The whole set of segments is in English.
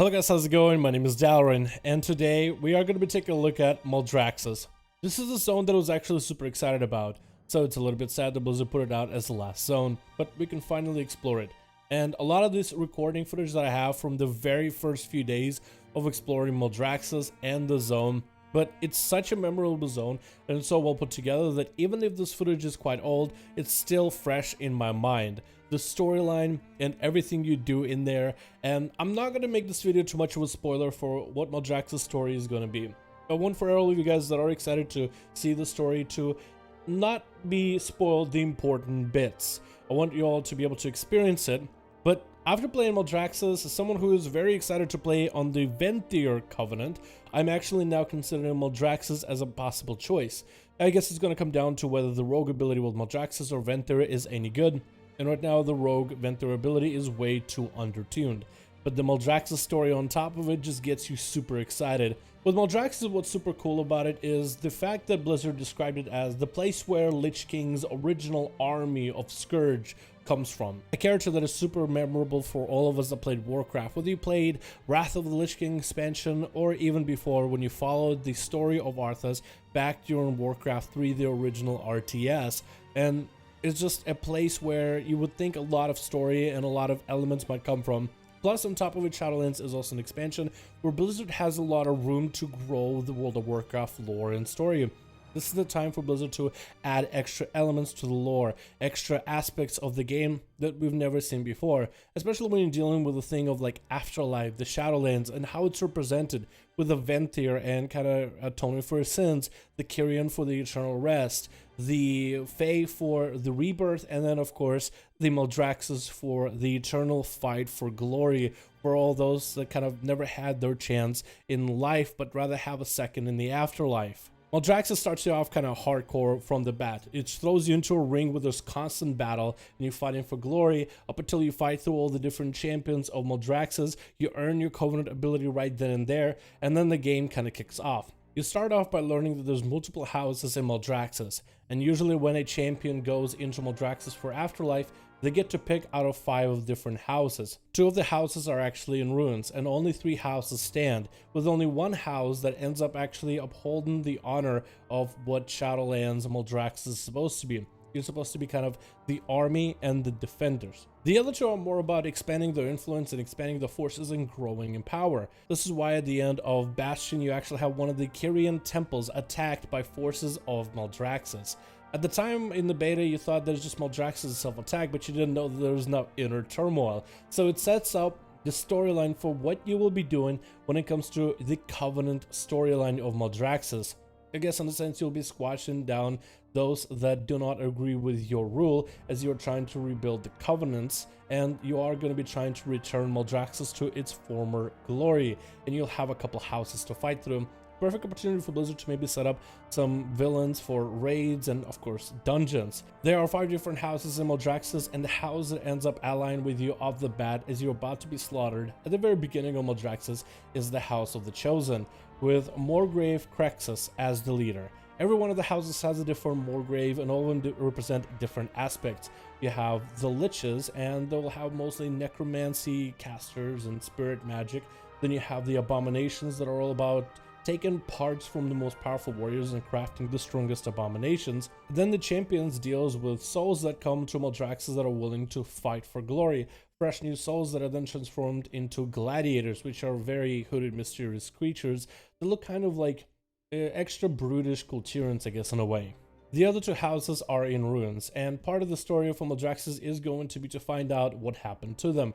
Hello guys, how's it going? My name is Dalaran, and today we are going to be taking a look at Maldraxxus. This is a zone that I was actually super excited about, so it's a little bit sad that Blizzard put it out as the last zone, but we can finally explore it. And a lot of this recording footage that I have from the very first few days of exploring Maldraxxus and the zone, but it's such a memorable zone and so well put together that even if this footage is quite old, it's still fresh in my mind. The storyline and everything you do in there, and I'm not going to make this video too much of a spoiler for what Maldraxxus' story is going to be. I want for all of you guys that are excited to see the story to not be spoiled the important bits. I want you all to be able to experience it, but after playing Maldraxxus, as someone who is very excited to play on the Venthyr Covenant, I'm actually now considering Maldraxxus as a possible choice. I guess it's going to come down to whether the rogue ability with Maldraxxus or Venthyr is any good. And right now, the rogue Venthyr ability is way too undertuned. But the Maldraxxus story on top of it just gets you super excited. With Maldraxxus, what's super cool about it is the fact that Blizzard described it as the place where Lich King's original army of Scourge comes from. A character that is super memorable for all of us that played Warcraft, whether you played Wrath of the Lich King expansion or even before when you followed the story of Arthas back during Warcraft 3, the original RTS. And it's just a place where you would think a lot of story and a lot of elements might come from. Plus, on top of it, Shadowlands is also an expansion where Blizzard has a lot of room to grow the World of Warcraft lore and story. This is the time for Blizzard to add extra elements to the lore, extra aspects of the game that we've never seen before, especially when you're dealing with a thing of like Afterlife, the Shadowlands, and how it's represented with the Venthyr and kind of atoning for his sins, the Kyrian for the Eternal Rest, the Fae for the Rebirth, and then of course the Maldraxxus for the eternal fight for glory, for all those that kind of never had their chance in life but rather have a second in the afterlife. Maldraxxus starts you off kind of hardcore from the bat. It throws you into a ring with this constant battle, and you're fighting for glory up until you fight through all the different champions of Maldraxxus. You earn your Covenant ability right then and there, and then the game kind of kicks off. You start off by learning that there's multiple houses in Maldraxxus, and usually when a champion goes into Maldraxxus for Afterlife, they get to pick out of 5 different houses. 2 of the houses are actually in ruins, and only 3 houses stand, with only 1 house that ends up actually upholding the honor of what Shadowlands Maldraxxus is supposed to be. You're supposed to be kind of the army and the defenders. The other 2 are more about expanding their influence and expanding the forces and growing in power. This is why at the end of Bastion you actually have one of the Kyrian temples attacked by forces of Maldraxxus. At the time in the beta you thought there's just Maldraxxus self-attack, but you didn't know that there was no inner turmoil. So it sets up the storyline for what you will be doing when it comes to the Covenant storyline of Maldraxxus. I guess in a sense you'll be squashing down those that do not agree with your rule as you're trying to rebuild the Covenants, and you are going to be trying to return Maldraxxus to its former glory, and you'll have a couple houses to fight through. Perfect opportunity for Blizzard to maybe set up some villains for raids and of course dungeons. There are 5 different houses in Maldraxxus, and the house that ends up allying with you off the bat as you're about to be slaughtered at the very beginning of Maldraxxus is the House of the Chosen, with Morgrave Crexus as the leader. Every one of the houses has a different Morgrave, and all of them represent different aspects. You have the Liches, and they'll have mostly necromancy casters and spirit magic. Then you have the Abominations that are all about taking parts from the most powerful warriors and crafting the strongest abominations. Then the champions deals with souls that come to Maldraxxus that are willing to fight for glory. Fresh new souls that are then transformed into gladiators, which are very hooded, mysterious creatures that look kind of like extra brutish Kultirans, I guess, in a way. The other 2 houses are in ruins, and part of the story of Maldraxxus is going to be to find out what happened to them.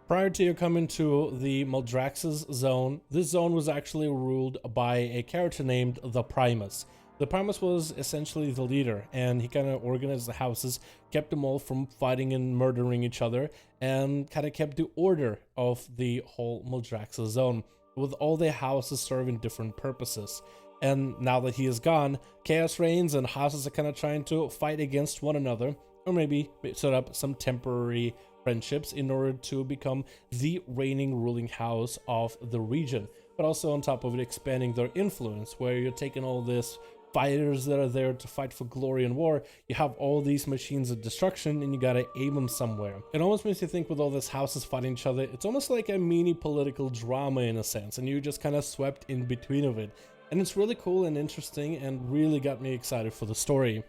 Prior to you coming to the Maldraxxus zone, this zone was actually ruled by a character named the Primus. The Primus was essentially the leader, and he kind of organized the houses, kept them all from fighting and murdering each other, and kind of kept the order of the whole Maldraxxus zone, with all the houses serving different purposes. And now that he is gone, chaos reigns and houses are kind of trying to fight against one another, or maybe set up some temporary friendships in order to become the reigning ruling house of the region, but also on top of it expanding their influence, where you're taking all this fighters that are there to fight for glory and war. You have all these machines of destruction and you gotta aim them somewhere. It almost makes you think with all these houses fighting each other, it's almost like a mini political drama in a sense, and you just kind of swept in between of it. And it's really cool and interesting and really got me excited for the story.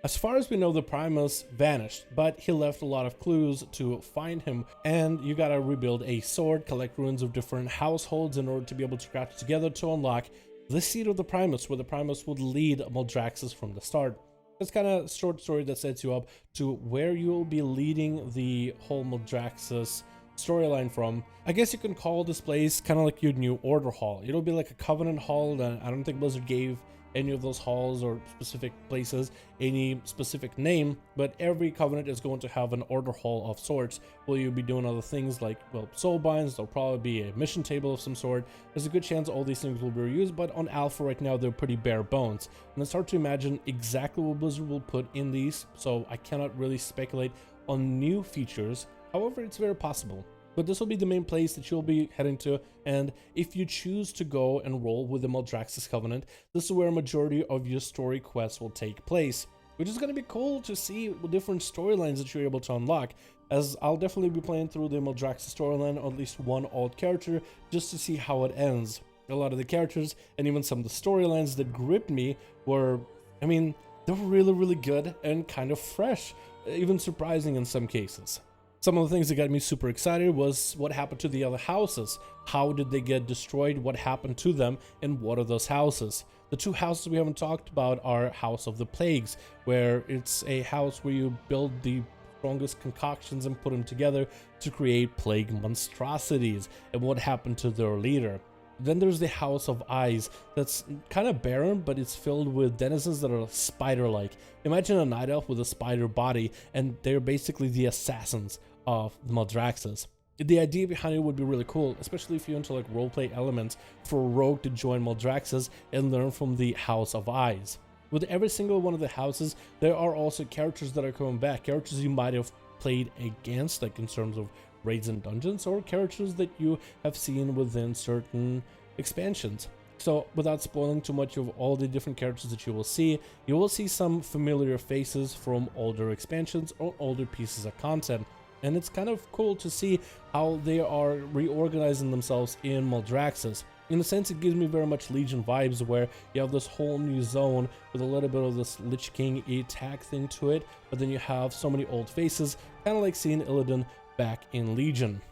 As far as we know, the Primus vanished, but he left a lot of clues to find him, and you gotta rebuild a sword, collect ruins of different households in order to be able to craft together to unlock the seat of the Primus, where the Primus would lead Maldraxxus from the start. It's kind of a short story that sets you up to where you'll be leading the whole Maldraxxus storyline from. I guess you can call this place kind of like your new order hall. It'll be like a Covenant hall, and I don't think Blizzard gave any of those halls or specific places any specific name, but every Covenant is going to have an order hall of sorts where you'll be doing other things like, well, soul binds. There'll probably be a mission table of some sort. There's a good chance all these things will be reused, but on alpha right now they're pretty bare bones, and it's hard to imagine exactly what Blizzard will put in these, so I cannot really speculate on new features. However, it's very possible. But this will be the main place that you'll be heading to, and if you choose to go and roll with the Maldraxxus Covenant, this is where a majority of your story quests will take place, which is going to be cool to see different storylines that you're able to unlock, as I'll definitely be playing through the Maldraxxus storyline, or at least one alt character, just to see how it ends. A lot of the characters, and even some of the storylines that gripped me were, I mean, they were really good and kind of fresh, even surprising in some cases. Some of the things that got me super excited was what happened to the other houses. How did they get destroyed? What happened to them? And what are those houses? The two houses we haven't talked about are House of the Plagues, where it's a house where you build the strongest concoctions and put them together to create plague monstrosities, and what happened to their leader. Then there's the House of Eyes, that's kind of barren, but it's filled with denizens that are spider-like. Imagine a night elf with a spider body, and they're basically the assassins of the Maldraxxus. The idea behind it would be really cool, especially if you're into like roleplay elements, for a rogue to join Maldraxxus and learn from the House of Eyes. With every single one of the houses, there are also characters that are coming back, characters you might have played against, like in terms of raids and dungeons, or characters that you have seen within certain expansions. So without spoiling too much of all the different characters that you will see some familiar faces from older expansions or older pieces of content, and it's kind of cool to see how they are reorganizing themselves in Maldraxxus. In a sense, it gives me very much Legion vibes, where you have this whole new zone with a little bit of this Lich King attack thing to it, but then you have so many old faces, kind of like seeing Illidan back in Legion.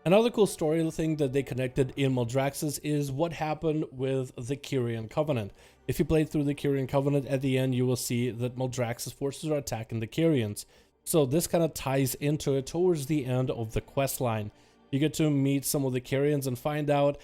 Another cool story thing that they connected in Maldraxxus is what happened with the Kyrian Covenant. If you played through the Kyrian Covenant, at the end you will see that Maldraxxus forces are attacking the Kyrians. So this kind of ties into it towards the end of the quest line. You get to meet some of the Kyrians and find out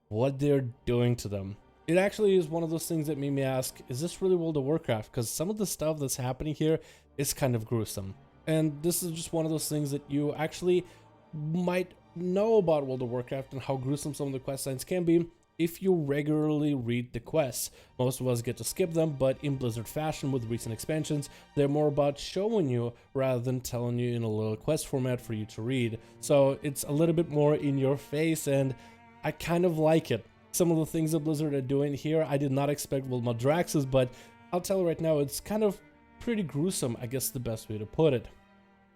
what they're doing to them. It actually is one of those things that made me ask, is this really World of Warcraft? Because some of the stuff that's happening here is kind of gruesome. And this is just one of those things that you actually might know about World of Warcraft and how gruesome some of the quest lines can be if you regularly read the quests. Most of us get to skip them, but in Blizzard fashion with recent expansions, they're more about showing you rather than telling you in a little quest format for you to read. So it's a little bit more in your face, and I kind of like it. Some of the things that Blizzard are doing here, I did not expect with Maldraxxus, but I'll tell you right now, it's kind of pretty gruesome, I guess the best way to put it.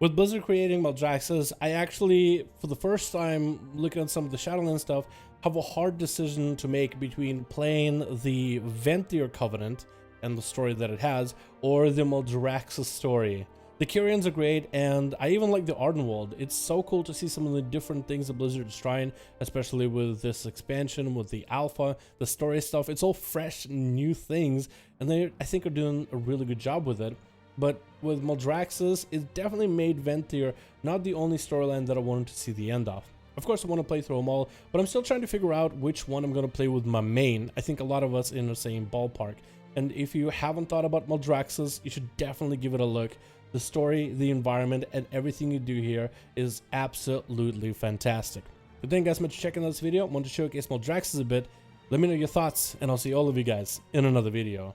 With Blizzard creating Maldraxxus, I actually, for the first time looking at some of the Shadowlands stuff, have a hard decision to make between playing the Venthyr Covenant and the story that it has, or the Maldraxxus story. The Kyrians are great, and I even like the Ardenwald. It's so cool to see some of the different things that Blizzard is trying, especially with this expansion, with the alpha, the story stuff. It's all fresh, new things, and they, I think, are doing a really good job with it. But with Maldraxxus, it definitely made Venthyr not the only storyline that I wanted to see the end of. Of course, I want to play through them all, but I'm still trying to figure out which one I'm going to play with my main. I think a lot of us in the same ballpark. And if you haven't thought about Maldraxxus, you should definitely give it a look. The story, the environment, and everything you do here is absolutely fantastic. But thank you guys so much for checking out this video. I want to showcase Maldraxxus a bit. Let me know your thoughts, and I'll see all of you guys in another video.